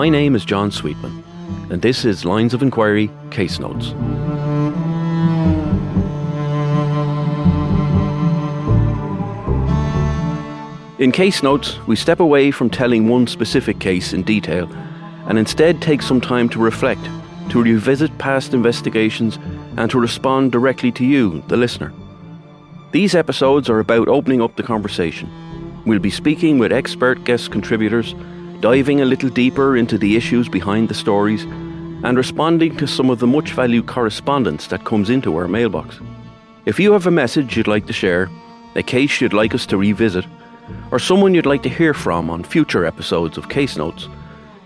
My name is John Sweetman, and this is Lines of Enquiry Case Notes. In Case Notes, we step away from telling one specific case in detail and instead take some time to reflect, to revisit past investigations and to respond directly to you, the listener. These episodes are about opening up the conversation. We'll be speaking with expert guest contributors, diving a little deeper into the issues behind the stories, and responding to some of the much valued correspondence that comes into our mailbox. If you have a message you'd like to share, a case you'd like us to revisit, or someone you'd like to hear from on future episodes of Case Notes,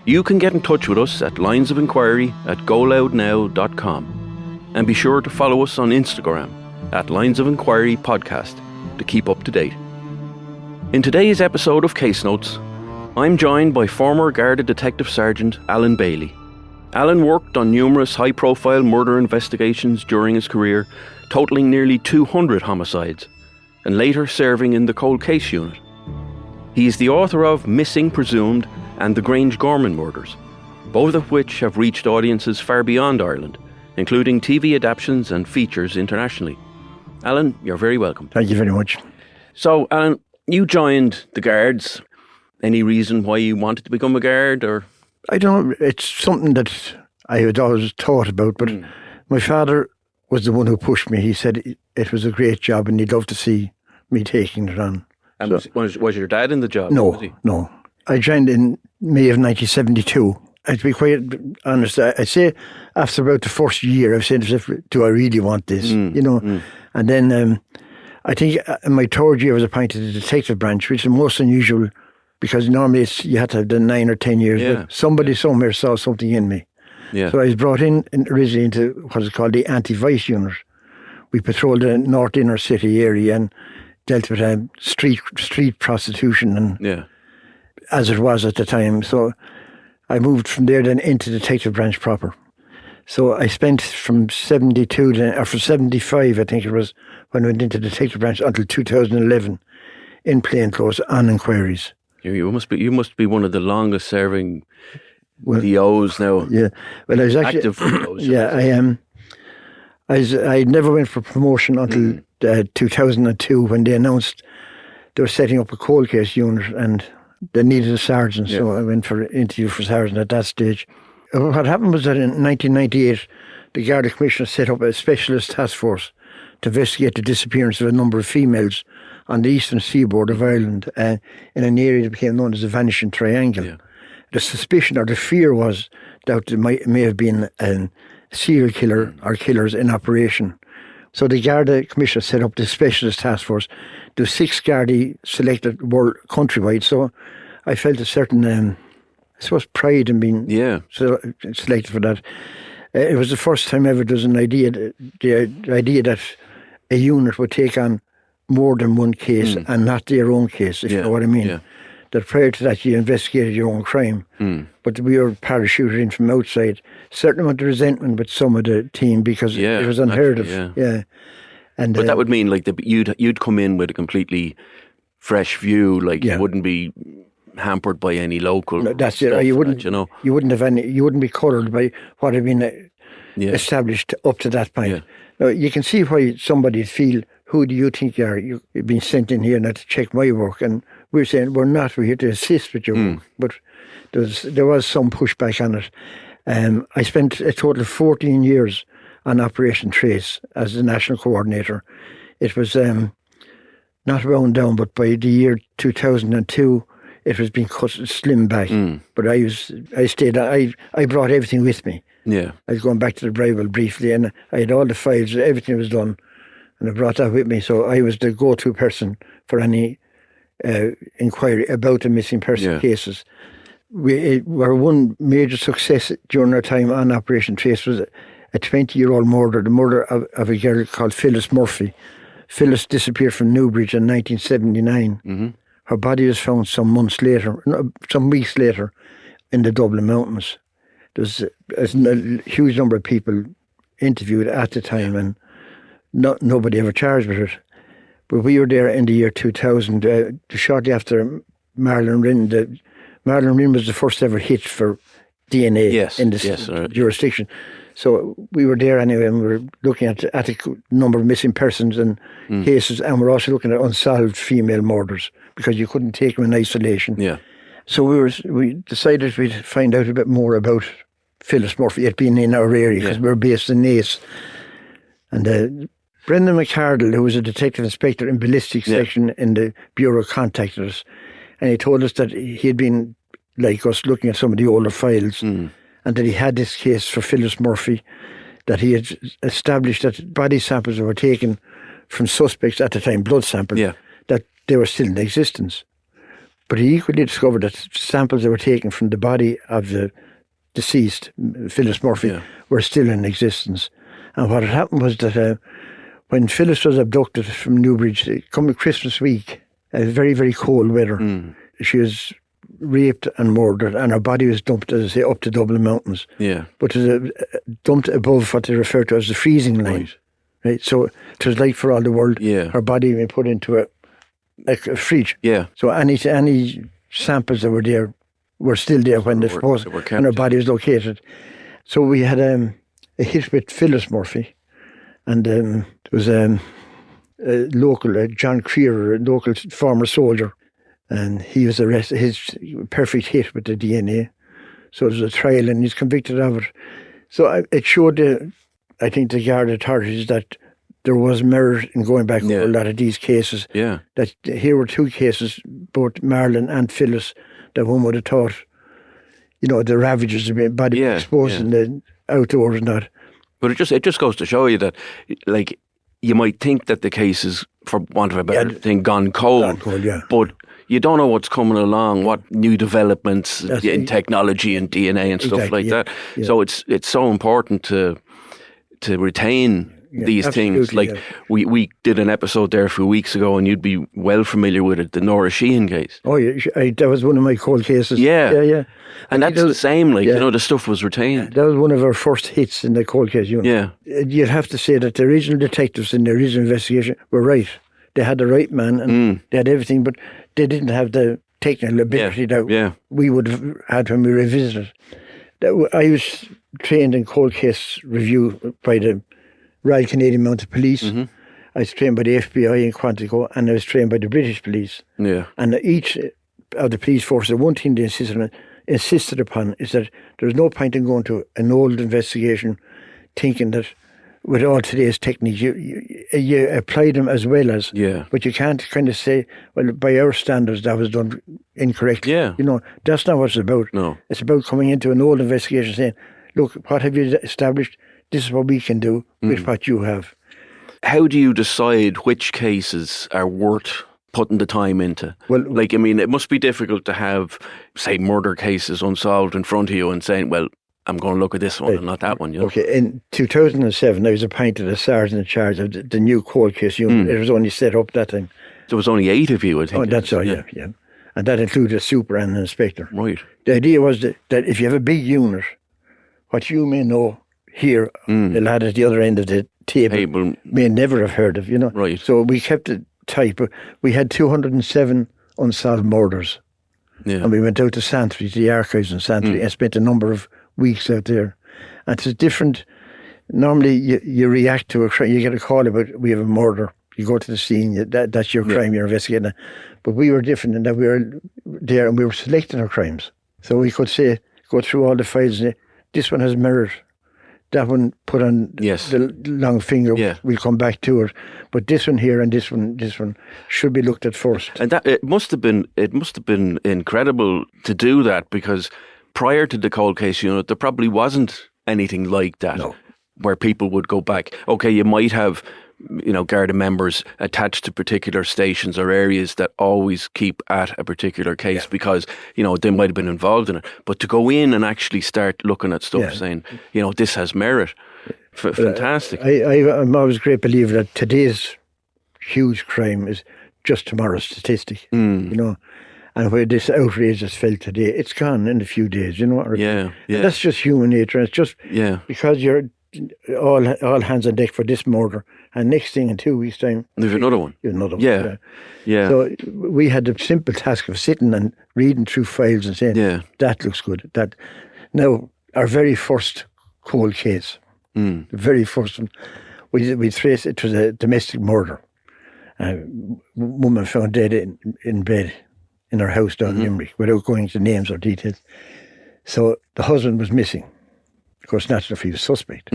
you can get in touch with us at linesofenquiry@goloudnow.com. And be sure to follow us on Instagram at Lines of Enquiry Podcast to keep up to date. In today's episode of Case Notes, I'm joined by former Garda Detective Sergeant Alan Bailey. Alan worked on numerous high-profile murder investigations during his career, totalling nearly 200 homicides, and later serving in the Cold Case Unit. He is the author of Missing Presumed and the Grangegorman murders, both of which have reached audiences far beyond Ireland, including TV adaptations and features internationally. Alan, you're very welcome. Thank you very much. So, Alan, you joined the Guards. Any reason why you wanted to become a Guard, or? I don't know. It's something that I had always thought about, but my father was the one who pushed me. He said it was a great job and he'd love to see me taking it on. And was your dad in the job? No. I joined in May of 1972. And to be quite honest, I say after about the first year, I was saying to myself, do I really want this? And then I think in my third year I was appointed to the detective branch, which is most unusual because normally you had to have done 9 or 10 years. Yeah. But somebody somewhere saw something in me. Yeah. So I was brought in originally into what is called the anti-vice unit. We patrolled the north inner city area and dealt with street prostitution and as it was at the time. So I moved from there then into the detective branch proper. So I spent from 72 or from 75, I think it was, when I went into the detective branch until 2011 in plainclothes on inquiries. You must be one of the longest serving DOs now. Yeah, well, I was actually active DOs. Yeah, I am. I never went for promotion until 2002 when they announced they were setting up a cold case unit and they needed a sergeant. Yeah. So I went for an interview for sergeant at that stage. What happened was that in 1998, the Garda Commissioner set up a specialist task force to investigate the disappearance of a number of females on the eastern seaboard of Ireland in an area that became known as the Vanishing Triangle. Yeah. The suspicion or the fear was that there may have been a serial killer or killers in operation. So the Garda Commissioner set up this specialist task force. There were 6 Gardaí selected countrywide. So I felt a certain, I suppose, pride in being selected for that. It was the first time ever there was the idea that a unit would take on more than one case and not their own case, if you know what I mean. Yeah. That prior to that you investigated your own crime, but we were parachuted in from outside. Certain amount of resentment with some of the team because it was unheard of. Yeah. And but that would mean like you'd come in with a completely fresh view, like you wouldn't be hampered by any local. No, that's it. You wouldn't. You wouldn't have any. You wouldn't be coloured by what had been established up to that point. Yeah. Now you can see why somebody would feel, who do you think you are? You've been sent in here now to check my work, and we're saying we're not. We're here to assist with your work. But there was some pushback on it. I spent a total of 14 years on Operation Trace as the national coordinator. It was not wound down, but by the year 2002, it was being cut slim back. But I stayed. I brought everything with me. Yeah, I was going back to the Bible briefly, and I had all the files. Everything was done, and I brought that with me. So I was the go-to person for any inquiry about the missing person cases. Our one major success during our time on Operation Trace was a 20-year-old murder, the murder of a girl called Phyllis Murphy. Phyllis disappeared from Newbridge in 1979. Her body was found some weeks later, in the Dublin Mountains. There was a huge number of people interviewed at the time, and nobody ever charged with it. But we were there in the year 2000, shortly after Marlon Rinn. Marlon Rinn was the first ever hit for DNA in this yes, jurisdiction. So we were there anyway, and we were looking at the number of missing persons and cases, and we're also looking at unsolved female murders because you couldn't take them in isolation. Yeah. So we decided we'd find out a bit more about Phyllis Murphy, it being in our area, because we're based in Naas. And Brendan McCardle, who was a detective inspector in ballistics section in the Bureau, contacted us, and he told us that he had been, like us, looking at some of the older files, and that he had this case for Phyllis Murphy, that he had established that body samples that were taken from suspects at the time, blood samples, that they were still in existence. But he equally discovered that samples that were taken from the body of the deceased, Phyllis Murphy, were still in existence. And what had happened was that when Phyllis was abducted from Newbridge, coming Christmas week, very, very cold weather, she was raped and murdered, and her body was dumped, as I say, up the Dublin Mountains. Yeah. But it was dumped above what they refer to as the freezing line. Right? So it was like for all the world, her body had been put into a fridge. Yeah. So any samples that were there were still there when when her body was located. So we had a hit with Phyllis Murphy, and there was a local, John Creer, a local former soldier, and he was arrested. His perfect hit with the DNA. So there was a trial, and he's convicted of it. So it showed, I think, the Garda authorities that there was merit in going back over a lot of these cases. Yeah. That here were two cases, both Marlon and Phyllis, that one would have thought, the ravages of being body exposed in the outdoors and that. But it just goes to show you that, like, you might think that the case is, for want of a better thing, gone cold. But you don't know what's coming along, what new developments in technology and DNA and stuff like that. Yeah. So it's so important to retain these things. Like we did an episode there a few weeks ago, and you'd be well familiar with it, the Nora Sheehan case. Oh yeah, that was one of my cold cases. Yeah. And that's the same, like, the stuff was retained. That was one of our first hits in the cold case unit. Yeah. You'd have to say that the original detectives in the original investigation were right. They had the right man, and they had everything, but they didn't have the technical ability that we would have had when we revisited. I was trained in cold case review by the Royal Canadian Mounted Police. I was trained by the FBI in Quantico, and I was trained by the British Police. Yeah. And each of the police forces, one thing they insisted upon is that there's no point in going to an old investigation thinking that with all today's techniques, you apply them as well as, but you can't kind of say, well, by our standards, that was done incorrectly. Yeah. That's not what it's about. No. It's about coming into an old investigation saying, look, what have you established? This is what we can do with what you have. How do you decide which cases are worth putting the time into? Well, like, I mean, it must be difficult to have, say, murder cases unsolved in front of you and saying, well, I'm going to look at this one and not that one. Okay, in 2007, I was appointed as sergeant in charge of the new cold case unit. It was only set up that time. There was only 8 of you, I think. Oh, that's all, yeah. And that included a super and an inspector. Right. The idea was that if you have a big unit, what you may know here, the lad at the other end of the table may never have heard of, Right. So we kept it tight, but we had 207 unsolved murders. Yeah. And we went out to Santry, to the archives in Santry, and spent a number of weeks out there. And it's different. Normally, you react to a crime. You get a call about, we have a murder. You go to the scene. That's your crime. You're investigating it. But we were different in that we were there and we were selecting our crimes. So we could say, go through all the files and say, this one has merit. That one put on the long finger. We'll come back to it. But this one here and this one should be looked at first. And that it must have been incredible to do that, because prior to the cold case unit, there probably wasn't anything like that, where people would go back. Okay, you might have, Garda members attached to particular stations or areas that always keep at a particular case because, they might have been involved in it. But to go in and actually start looking at stuff saying, this has merit, fantastic. I'm always a great believer that today's huge crime is just tomorrow's statistic, And where this outrage is felt today, it's gone in a few days, And that's just human nature. It's just because you're all hands on deck for this murder, and next thing in 2 weeks' time, there's another one. Yeah. So we had the simple task of sitting and reading through files and saying, that looks good. Now, our very first cold case, the very first one, we traced it to a domestic murder. A woman found dead in bed in her house down in Limerick, without going into names or details. So the husband was missing. Of course, naturally, he was suspect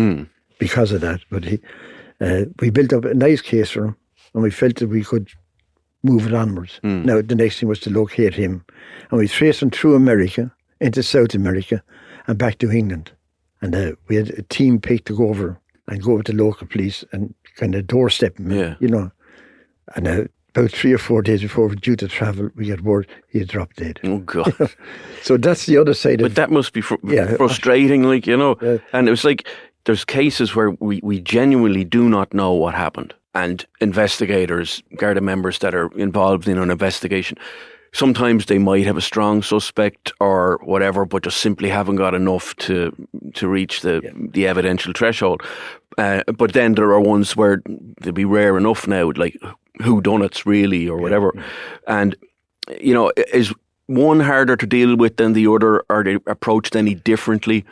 because of that. But we built up a nice case for him, and we felt that we could move it onwards. Now, the next thing was to locate him. And we traced him through America, into South America, and back to England. And we had a team picked to go over to local police and kind of doorstep him, you know. And about 3 or 4 days before we were due to travel, we got word he had dropped dead. Oh, God. So that's the other side of it. But that must be frustrating, like, you know. And it was like, there's cases where we genuinely do not know what happened. And investigators, Garda members that are involved in an investigation, sometimes they might have a strong suspect or whatever, but just simply haven't got enough to reach the evidential threshold. But then there are ones where they'll be rare enough now, like whodunits really or whatever. And, you know, is one harder to deal with than the other? Are they approached any differently?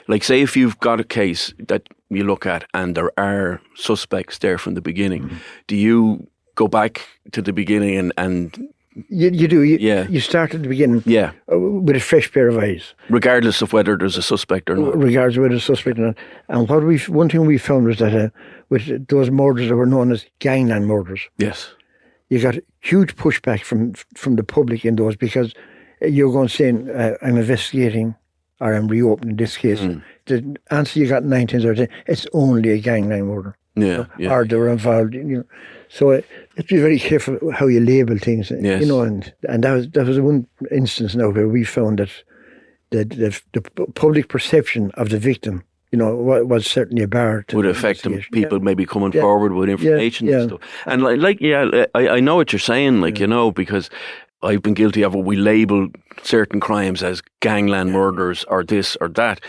Like, say if you've got a case that you look at and there are suspects there from the beginning, do you go back to the beginning and You do. You start at the beginning with a fresh pair of eyes. Regardless of whether there's a suspect or not. Regardless of whether there's a suspect or not. And one thing we found was that with those murders that were known as gangland murders, you got huge pushback from the public in those, because you're going saying, I'm investigating or I'm reopening this case. The answer you got 9 times out of 10, it's only a gangland murder. Or they were involved, you know. So you have to be very careful how you label things, you know. And that was one instance now where we found that the public perception of the victim, you know, was certainly a bar to would affect them. People maybe coming forward with information and stuff. And I know what you're saying, like, you know, because I've been guilty of it. We label certain crimes as gangland murders or this or that.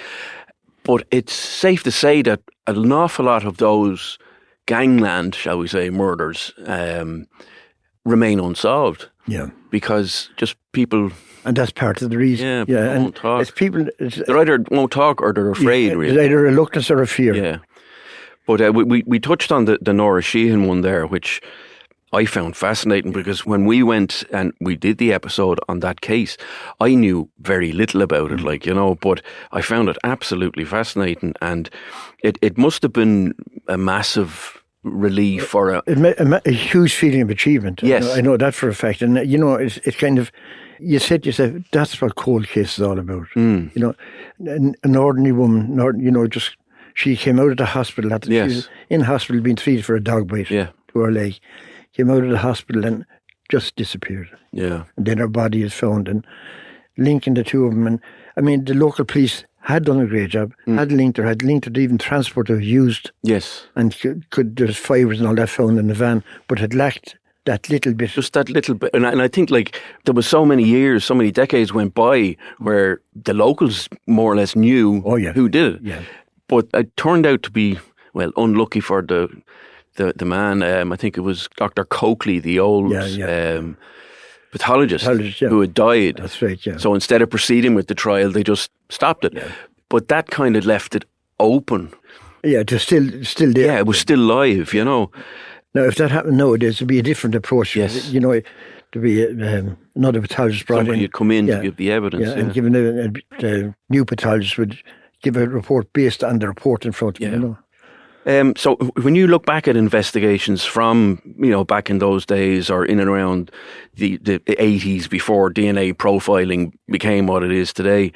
But it's safe to say that an awful lot of those gangland, shall we say, murders remain unsolved. Because just people... And that's part of the reason. Won't talk. It's people... They either won't talk or they're afraid, really. There's either reluctance or a fear. Yeah. But we touched on the Nora Sheehan one there, which I found fascinating, because when we went and we did the episode on that case, I knew very little about it, like, you know, but I found it absolutely fascinating, and it must have been a massive relief or a huge feeling of achievement. Yes. I know that for a fact. And, you know, it's kind of, you said to yourself, that's what cold case is all about. You know, an ordinary woman, you know, just, she came out of the hospital, she was in hospital being treated for a dog bite to her leg. Came out of the hospital and just disappeared. And then her body is found, and linking the two of them. And I mean, the local police had done a great job, had linked her to even transport they used. And there's fibres and all that found in the van, but had lacked that little bit. Just that little bit. And I think, like, there was so many years, so many decades went by where the locals more or less knew who did it. But it turned out to be, well, unlucky for the man, I think it was Dr. Coakley, the old pathologist who had died. That's right, So instead of proceeding with the trial, they just stopped it. But that kind of left it open. It was still there. Yeah, it was still live, you know. Now, if that happened nowadays, it'd be a different approach. You know, there'd be another pathologist brought Somebody in. would come in to give the evidence. And given a new pathologist would give a report based on the report in front of him, you know. So when you look back at investigations from, you know, back in those days or in and around the 80s before DNA profiling became what it is today,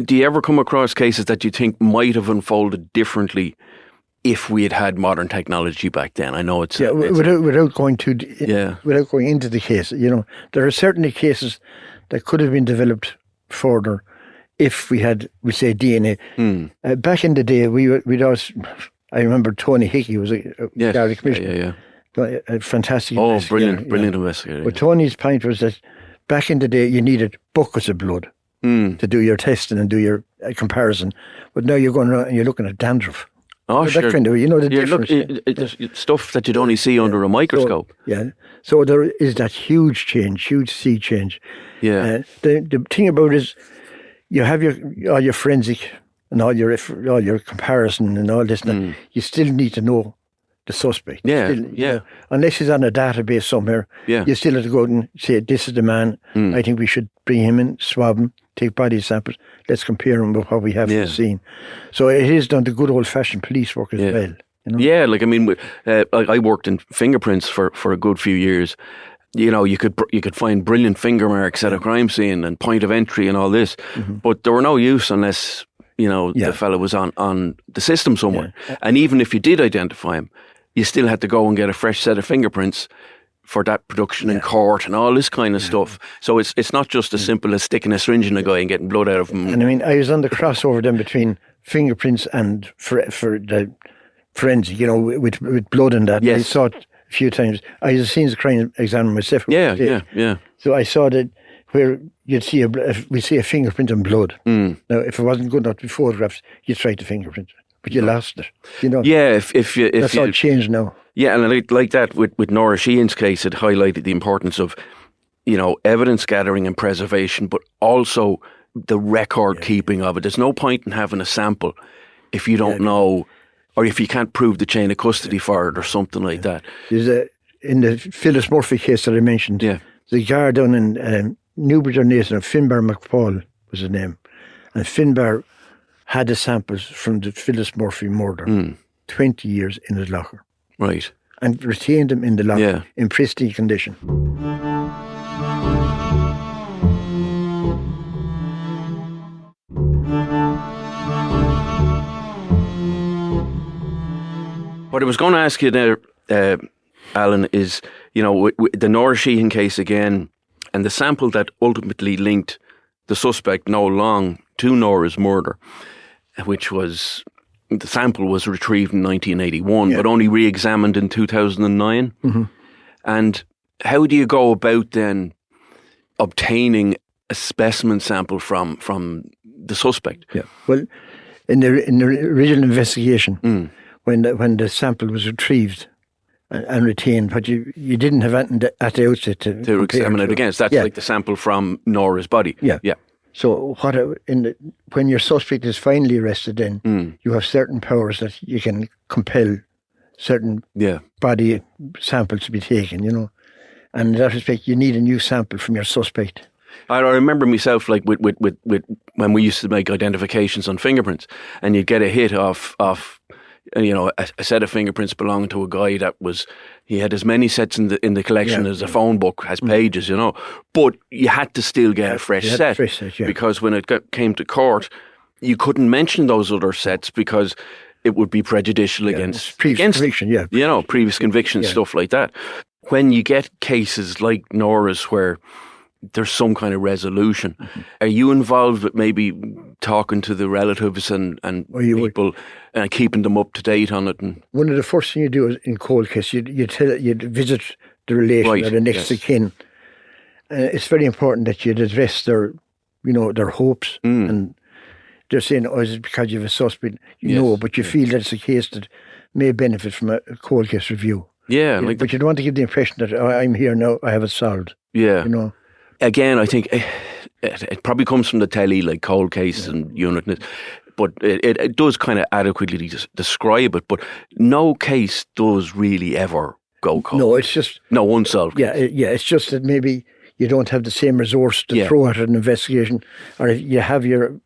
do you ever come across cases that you think might have unfolded differently if we had had modern technology back then? I know it's... without going into the case, you know, there are certainly cases that could have been developed further if we had, we say, DNA. Back in the day, we'd always... I remember Tony Hickey was a Garda commissioner. A fantastic investigator. Brilliant investigator. But Tony's point was that back in the day, you needed buckets of blood to do your testing and do your comparison. But now you're going around and you're looking at dandruff. Oh, sure. That kind of, you know, the difference. It's stuff that you'd only see under a microscope. So there is that huge change, huge sea change. The thing about it is, you have all your forensic and all your comparison and all this, and you still need to know the suspect. Yeah, Still, unless he's on a database somewhere, you still have to go out and say, this is the man. I think we should bring him in, swab him, take body samples. Let's compare him with what we have in the scene. So it is done the good old-fashioned police work as well. You know? Yeah, like I mean, I worked in fingerprints for a good few years. You know, you could find brilliant finger marks at a crime scene and point of entry and all this, but they were no use unless, you know, the fellow was on the system somewhere. Yeah. And even if you did identify him, you still had to go and get a fresh set of fingerprints for that production in court and all this kind of stuff. So it's not just as simple as sticking a syringe in a guy and getting blood out of him. And I mean, I was on the crossover then between fingerprints and for the forensic, you know, with blood and that. Yes. I saw it a few times. I was a scenes crime examiner myself. Yeah. So I saw that where we see a fingerprint and blood. Now, if it wasn't good enough to be photographed, you tried the fingerprint, but you lost it. You know. Yeah, if that's all changed now. Yeah, and like that with Nora Sheehan's case, it highlighted the importance of, you know, evidence gathering and preservation, but also the record keeping of it. There's no point in having a sample if you don't know, or if you can't prove the chain of custody for it or something like that. There's in the Phyllis Murphy case that I mentioned, the Garda down in Newbridge Nathan, Finbar McFall was his name, and Finbar had the samples from the Phyllis Murphy murder 20 years in his locker. Right. And retained them in the locker in pristine condition. What I was going to ask you there, Alan, is, you know, the Nora Sheehan case again, and the sample that ultimately linked the suspect no long to Nora's murder, which was, the sample was retrieved in 1981, but only re-examined in 2009. And how do you go about then obtaining a specimen sample from the suspect? Yeah. Well, in the original investigation, when the sample was retrieved and retained, but you didn't have anything at the outset to examine it against. That's like the sample from Nora's body. Yeah. So when your suspect is finally arrested, then you have certain powers that you can compel certain body samples to be taken, you know. And in that respect, you need a new sample from your suspect. I remember myself, like with when we used to make identifications on fingerprints, and you'd get a hit off you know, a set of fingerprints belonging to a guy that he had as many sets in the collection as a phone book has pages, you know. But you had to still get a fresh set, because when it came to court, you couldn't mention those other sets because it would be prejudicial against conviction, you know, previous convictions, stuff like that. When you get cases like Nora's where there's some kind of resolution, are you involved with maybe talking to the relatives and people and keeping them up to date on it? And one of the first things you do is in cold case, you'd visit the relation or the next of kin. It's very important that you'd address their hopes, and they're saying, "Oh, is it because you have a suspect?" But you feel that it's a case that may benefit from a cold case review. Yeah, but you don't want to give the impression that I'm here now, I have it solved. Yeah, you know. Again, I think it probably comes from the telly, like cold case and unit, but it does kind of adequately describe it. But no case does really ever go cold. No, it's just unsolved. Yeah, it's just that maybe you don't have the same resource to throw at an investigation, or if you have your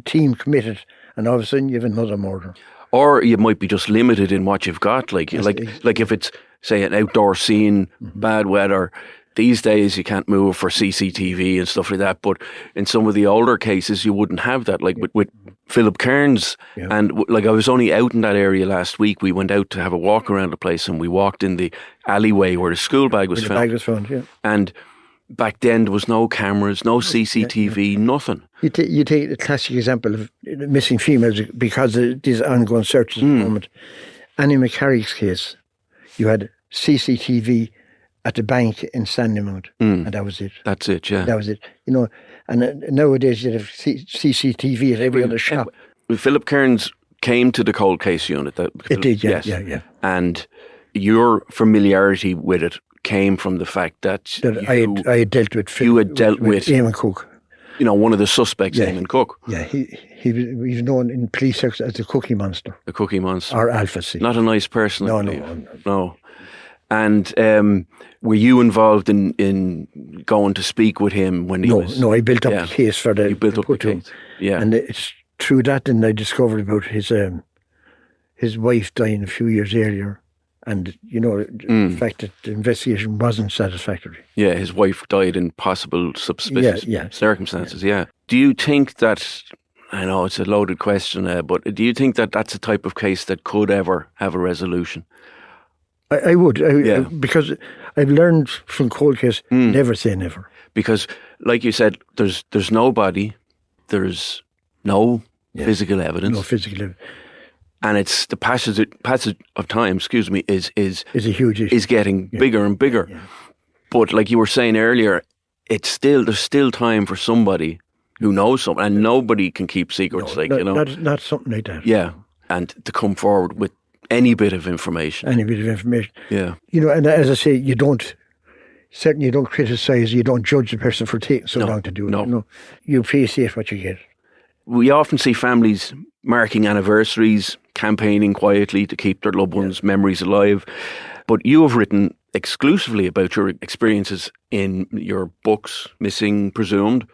team committed, and all of a sudden you have another murder. Or you might be just limited in what you've got, like if it's, say, an outdoor scene, bad weather. These days you can't move for CCTV and stuff like that, but in some of the older cases you wouldn't have that, like with Philip Kearns. And like I was only out in that area last week. We went out to have a walk around the place, and we walked in the alleyway where the school bag was found. The bag was found, And back then there was no cameras, no CCTV, nothing. You take a classic example of missing females because of these ongoing searches at the moment. Annie McCarrick's case, you had CCTV at the bank in Sandymount, and that was it. That's it, yeah. That was it. You know, and nowadays you have CCTV at every other shop. Philip Kearns came to the cold case unit. It did, yeah. And your familiarity with it came from the fact that I had dealt with Eamon Cook. one of the suspects, Eamon Cook. Yeah, he's known in police circles as the Cookie Monster. The Cookie Monster. Or Alpha C. Not a nice person, I No. believe. No. And were you involved in going to speak with him when he was... No, I built up the case for the... You built up the case, yeah. And it's through that then I discovered about his wife dying a few years earlier. And, the fact that the investigation wasn't satisfactory. Yeah, his wife died in possible suspicious circumstances, yeah. Do you think that, I know it's a loaded question, but do you think that that's a type of case that could ever have a resolution? I would, because I've learned from cold case, never say never. Because, like you said, there's no body, there's no physical evidence. No physical evidence. And it's the passage of time, is a huge issue. Is getting bigger and bigger. Yeah. But like you were saying earlier, there's still time for somebody who knows something, and nobody can keep secrets. Not something like that. Yeah, and to come forward with any bit of information. Yeah. And as I say, you don't criticise, you don't judge the person for taking so long to do it. No. You appreciate what you get. We often see families marking anniversaries, campaigning quietly to keep their loved ones' memories alive. But you have written exclusively about your experiences in your books, Missing Presumed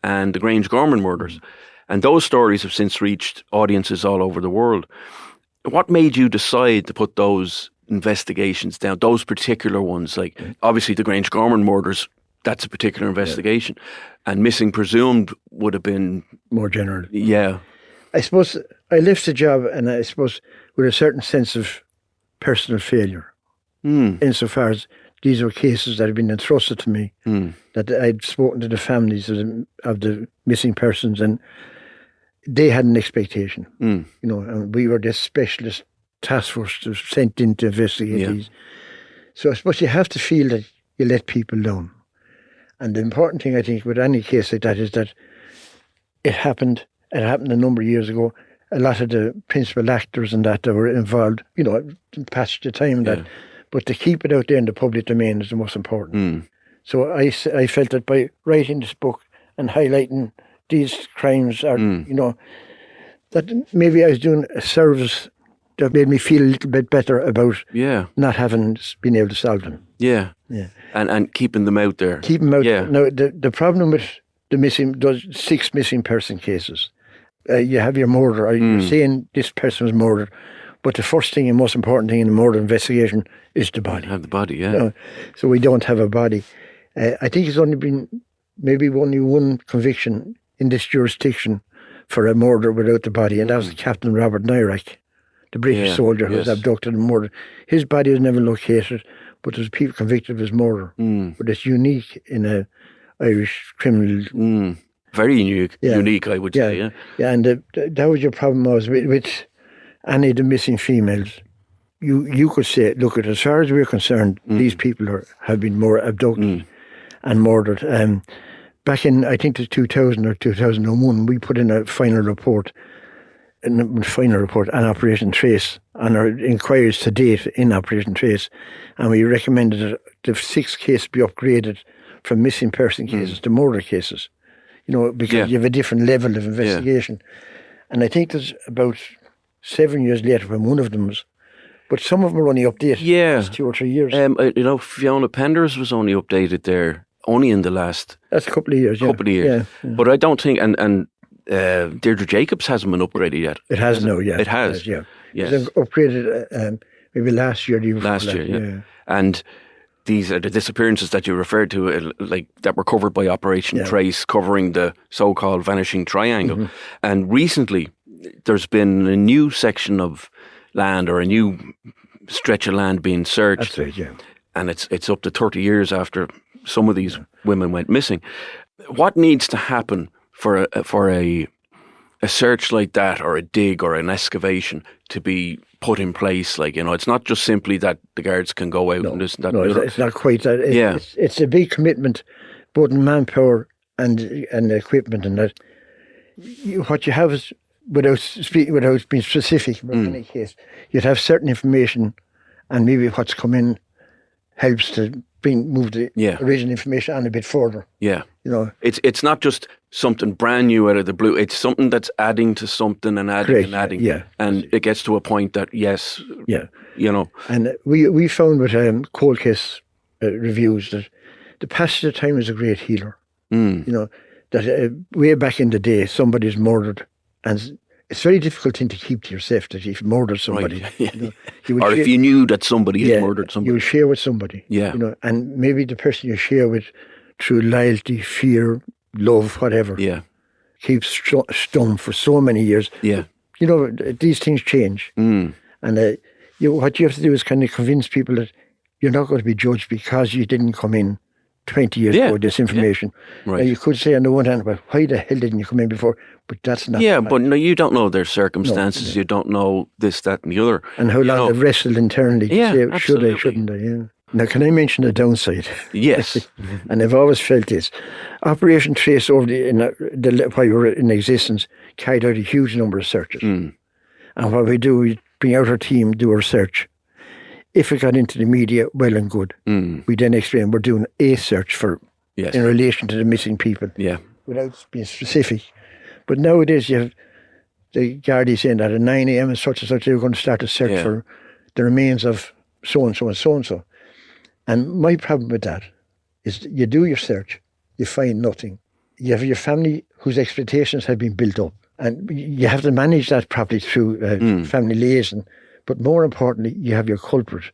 and the Grangegorman murders. And those stories have since reached audiences all over the world. What made you decide to put those investigations down, those particular ones? Like, obviously, the Grangegorman murders, that's a particular investigation. And Missing Presumed would have been... more general. Yeah. I suppose I left the job, and I suppose with a certain sense of personal failure, insofar as these were cases that had been entrusted to me, that I'd spoken to the families of the missing persons, and they had an expectation, and we were this specialist task force sent in to investigate these. So I suppose you have to feel that you let people down. And the important thing, I think, with any case like that is that it happened a number of years ago. A lot of the principal actors and that were involved, in passage of time, but to keep it out there in the public domain is the most important. So I felt that by writing this book and highlighting these crimes, that maybe I was doing a service that made me feel a little bit better about not having been able to solve them. Yeah. And keeping them out there. Keep them out there. Now, the problem with those 6 missing person cases, you have your murder, you're saying this person was murdered, but the first thing and most important thing in the murder investigation is the body. Have the body, So we don't have a body. I think it's only been maybe only one conviction in this jurisdiction for a murder without the body, and that was Captain Robert Nyrak, the British soldier who was abducted and murdered. His body was never located, but there's people convicted of his murder. But it's unique in a Irish criminal. Very unique, I would say. Yeah, and that was your problem was with any of the missing females. You could say, look, as far as we're concerned, these people have been more abducted and murdered. Back in, I think it was 2000 or 2001, we put in a final report on Operation Trace, on our inquiries to date in Operation Trace, and we recommended that the 6 cases be upgraded from missing person cases to murder cases, because you have a different level of investigation. And I think there's about 7 years later when one of them was, but some of them are only updated. Yeah. 2 or 3 years. Fiona Penders was only updated there only in the last... That's a couple of years, Yeah. But I don't think... And Deirdre Jacobs hasn't been upgraded yet. It has now, yeah. It has. Yeah. Yes. They've upgraded maybe last year. Last year, yeah. And these are the disappearances that you referred to, that were covered by Operation Trace, covering the so-called Vanishing Triangle. And recently, there's been a new section of land or a new stretch of land being searched. That's right, yeah. And it's up to 30 years after some of these women went missing. What needs to happen for a search like that, or a dig or an excavation to be put in place? It's not just simply that the guards can go out and this and that. No, it's not quite that. It's a big commitment, both in manpower and equipment, and that. What you have is, without being specific about any case, you'd have certain information, and maybe what's come in helps to move the original information on a bit further. Yeah. It's not just something brand new out of the blue. It's something that's adding to something and adding and adding. Yeah. And it gets to a point that, yes, you know. And we found with cold case reviews that the passage of time is a great healer. You know, that way back in the day, somebody's murdered, and it's a very difficult thing to keep to yourself that you've murdered somebody. Right. You know, or if you knew that somebody had murdered somebody. You'll share with somebody. Yeah. You know, and maybe the person you share with through loyalty, fear, love, whatever. Yeah. Keeps stum for so many years. Yeah. You know, these things change. And what you have to do is kind of convince people that you're not going to be judged because you didn't come in 20 years ago with this information. Yeah. Right. Now, you could say on the one hand, well, why the hell didn't you come in before? But that's not. Yeah, but no, you don't know their circumstances. You don't know this, that, and the other. And how long they've wrestled internally to say, absolutely. should I, shouldn't I? Yeah. Now, can I mention the downside? Yes. And I've always felt this. Operation Trace over while we were in existence carried out a huge number of searches. And what we do, we bring out our team, do our search. If it got into the media, well and good. We then explain we're doing a search for in relation to the missing people. Yeah. Without being specific. But nowadays you have the Garda saying that at 9 a.m. and such they're going to start a search for the remains of so and so and so and so. And my problem with that is you do your search, you find nothing. You have your family whose expectations have been built up. And you have to manage that properly through family liaison. But more importantly, you have your culprit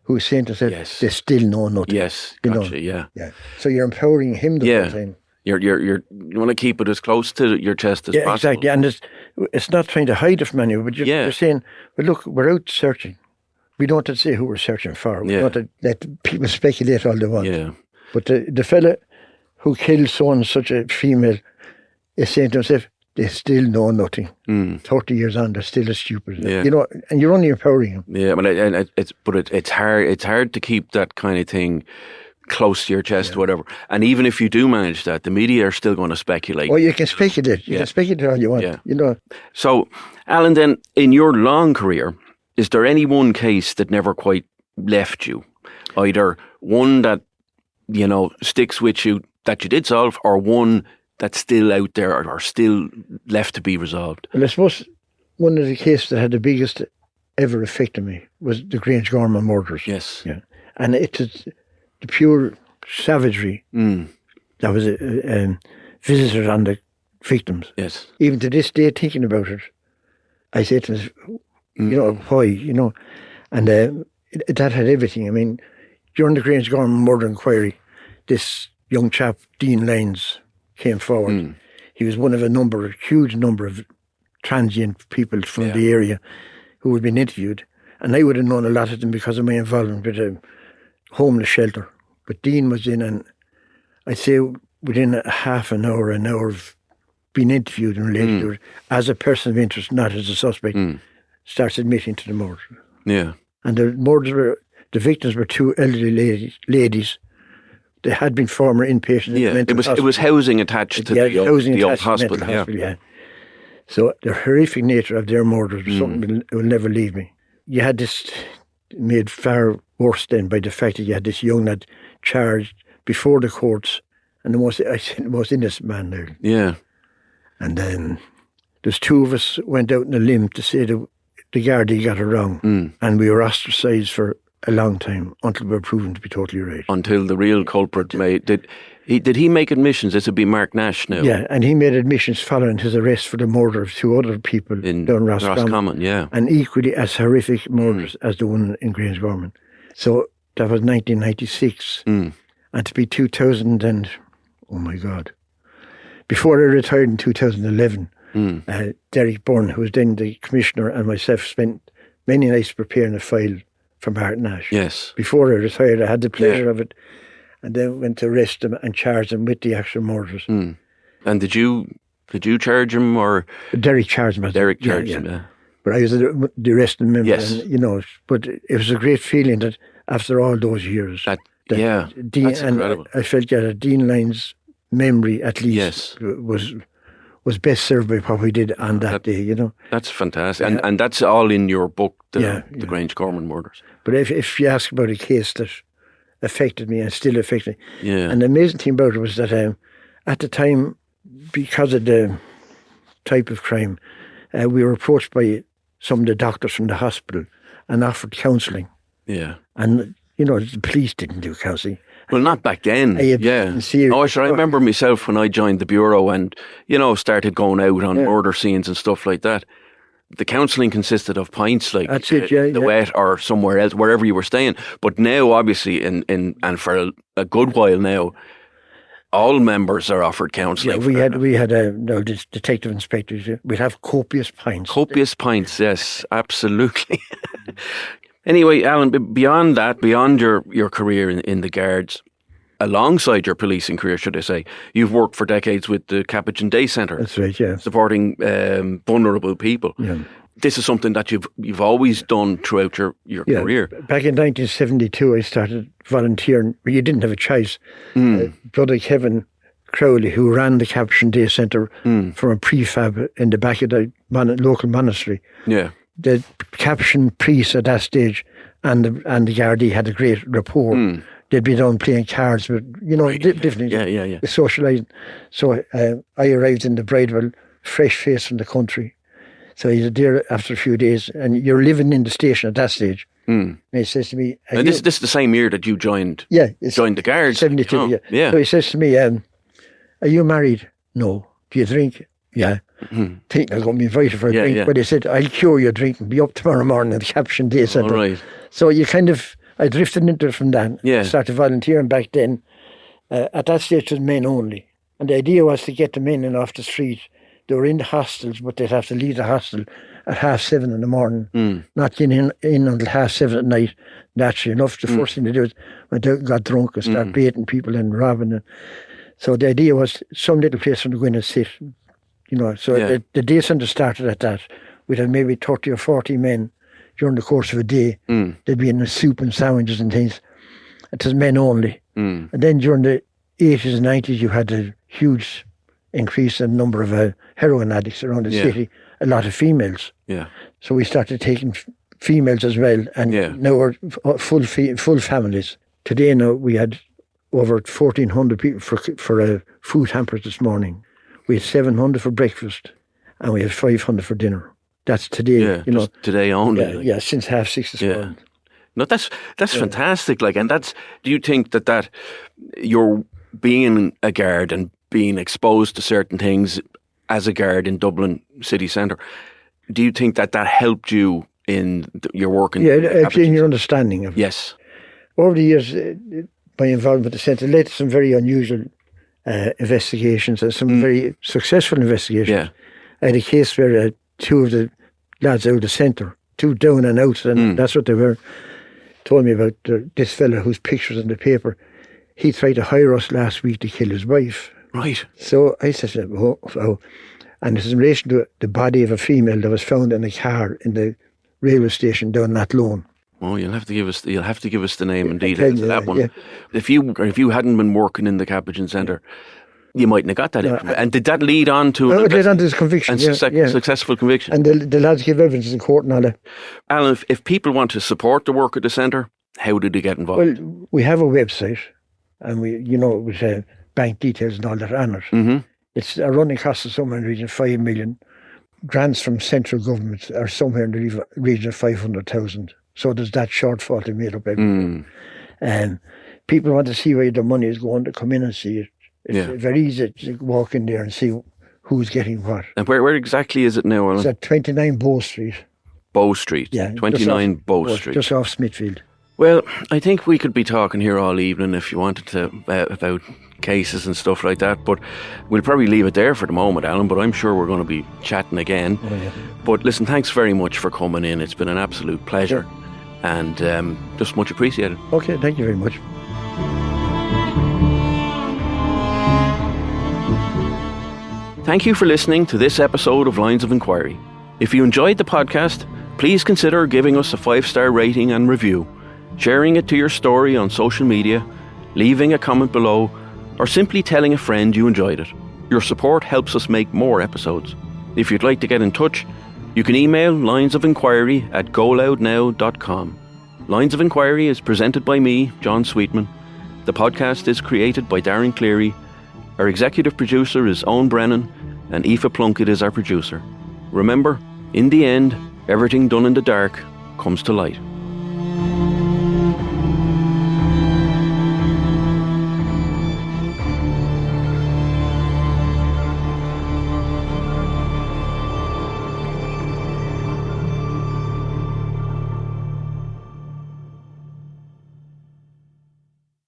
who is saying to themselves, they still know nothing. Yes, gotcha, yeah. So you're empowering him the whole time. You want to keep it as close to your chest as possible. Exactly. And it's not trying to hide it from anyone, but you're saying, well, look, we're out searching. We don't have to say who we're searching for. We don't have to let people speculate all they want. Yeah. But the fella who killed so and such a female is saying to himself, they still know nothing. 30 years on, they're still as stupid. Yeah. You know, and you're only empowering them. Yeah, but it's hard. It's hard to keep that kind of thing close to your chest, or whatever. And even if you do manage that, the media are still going to speculate. Well, you can speculate. You can speculate all you want. You know. So, Alan, then in your long career, is there any one case that never quite left you? Either one that sticks with you that you did solve, or one that's still out there or still left to be resolved? Well, I suppose one of the cases that had the biggest ever effect on me was the Grangegorman murders. Yes. Yeah. And it is the pure savagery that was visited on the victims. Yes. Even to this day, thinking about it, I say to myself, why, and that had everything. I mean, during the Grangegorman murder inquiry, this young chap, Dean Lyons, came forward. He was one of a huge number of transient people from the area who had been interviewed. And I would have known a lot of them because of my involvement with a homeless shelter. But Dean was in, and I'd say within a half an hour of being interviewed in relation to it, as a person of interest, not as a suspect, starts admitting to the murder. Yeah. And the victims were two elderly ladies. They had been former inpatients. Yeah, it was housing attached to the old hospital. Yeah. So the horrific nature of their murders was something that will never leave me. You had this made far worse then by the fact that you had this young lad charged before the courts, and the most innocent man there. Yeah. And then there's two of us went out on a limb to say that the Garda got it wrong, and we were ostracised for a long time until we were proven to be totally right. Until the real culprit did he make admissions? This would be Mark Nash now. Yeah, and he made admissions following his arrest for the murder of two other people in down Roscommon. Yeah, and equally as horrific murders as the one in Grangegorman. So that was 1996, and to be 2000 and oh my God, before I retired in 2011, Derek Byrne, who was then the commissioner, and myself spent many nights preparing a file for Mark Nash. Yes. Before I retired, I had the pleasure of it, and then went to arrest him and charge him with the actual murders. And did you charge him, or Derek charged him? Derek charged him. Yeah. But I was the arresting member. Yes. And, but it was a great feeling that after all those years, that's incredible. I felt that Dean Lyons' memory, at least, was best served by what we did on that day. That's fantastic, and that's all in your book, the Grangegorman murders. But if you ask about a case that affected me and still affects me, and the amazing thing about it was that at the time because of the type of crime, we were approached by some of the doctors from the hospital and offered counselling. Yeah. And, the police didn't do counselling. Well, not back then. Yeah. I remember myself when I joined the Bureau and, started going out on murder scenes and stuff like that. The counselling consisted of pints, like that's it, the Wet or somewhere else, wherever you were staying. But now, obviously, and for a good while now, all members are offered counselling. Yeah, we had this detective inspectors. We'd have copious pints. Copious pints, yes, absolutely. Anyway, Alan, beyond that, beyond your career in the Guards, alongside your policing career, should I say, you've worked for decades with the Capuchin Day Centre. That's right, yeah. Supporting vulnerable people. Yeah. This is something that you've always done throughout your career. Back in 1972, I started volunteering. You didn't have a choice. Brother Kevin Crowley, who ran the Capuchin Day Centre from a prefab in the back of the local monastery. Yeah. The Capuchin priests at that stage and the Garda had a great rapport. They'd be down playing cards, but different. Yeah. Socialising. So I arrived in the Bridewell, fresh face from the country. So he's there after a few days, and you're living in the station at that stage. And he says to me, and this is the same year that you joined. Joined the Guards. 72. Yeah. So he says to me, "Are you married? No. Do you drink? Yeah. Think I'm going to be invited for a drink." Yeah. But he said, "I'll cure your drink and be up tomorrow morning at the Capuchin Day Centre." All right. So I drifted into it from that. Yeah. Started volunteering back then. At that stage, it was men only. And the idea was to get the men in off the street. They were in the hostels, but they'd have to leave the hostel at 7:30 in the morning, not getting in until 7:30 at night. Naturally enough, the first thing they do is went out and got drunk and start baiting people and robbing them. So the idea was some little place where they go in and sit. So the day centre started at that. We'd have maybe 30 or 40 men during the course of a day. They'd be in the soup and sandwiches and things. It was men only. And then during the 80s and 90s, you had a huge increase in the number of heroin addicts around the city. A lot of females. Yeah. So we started taking females as well, and now we're full families. Today now we had over 1,400 people for food hampers this morning. We had 700 for breakfast, and we had 500 for dinner. That's today. Yeah, today only. Yeah, since 6:30 this morning. No, that's fantastic. Like, and do you think that you're being a guard and being exposed to certain things as a guard in Dublin city centre, do you think that helped you in your work? In your understanding of it. Yes. Over the years, my involvement with the centre led to some very unusual investigations and some very successful investigations. Yeah. I had a case where two of the lads out of the centre, two down and out, and that's what they were, told me about this fella whose picture's in the paper. He tried to hire us last week to kill his wife. Right. So I said, oh. And this is in relation to the body of a female that was found in a car in the railway station down that Lawn. Oh, you'll have to give us the name and details of that one. Yeah. If you hadn't been working in the Capuchin Centre, you mightn't have got that information. And did that lead on to it led on to this conviction? And successful conviction. And the lads give evidence in court and all that. Alan, if people want to support the work at the centre, how do they get involved? Well, we have a website, and with bank details and all that on it. Mm-hmm. It's a running cost of somewhere in the region of 5 million. Grants from central government are somewhere in the region of 500,000. So there's that shortfall to make up everything. And people want to see where the money is going to come in and see it. It's very easy to walk in there and see who's getting what. And where exactly is it now, Alan? It's at 29 Bow Street. Bow Street? Yeah. 29 Bow Street. Just off Smithfield. Well, I think we could be talking here all evening if you wanted to about cases and stuff like that, but we'll probably leave it there for the moment, Alan, but I'm sure we're going to be chatting again. Oh, yeah. But listen, thanks very much for coming in. It's been an absolute pleasure, and just much appreciated. Okay, thank you very much. Thank you for listening to this episode of Lines of Enquiry. If you enjoyed the podcast, please consider giving us a 5-star rating and review, sharing it to your story on social media, leaving a comment below, or simply telling a friend you enjoyed it. Your support helps us make more episodes. If you'd like to get in touch, you can email linesofinquiry@goloudnow.com. Lines of Enquiry is presented by me, John Sweetman. The podcast is created by Darren Cleary, Our executive producer is Owen Brennan, and Aoife Plunkett is our producer. Remember, in the end, everything done in the dark comes to light.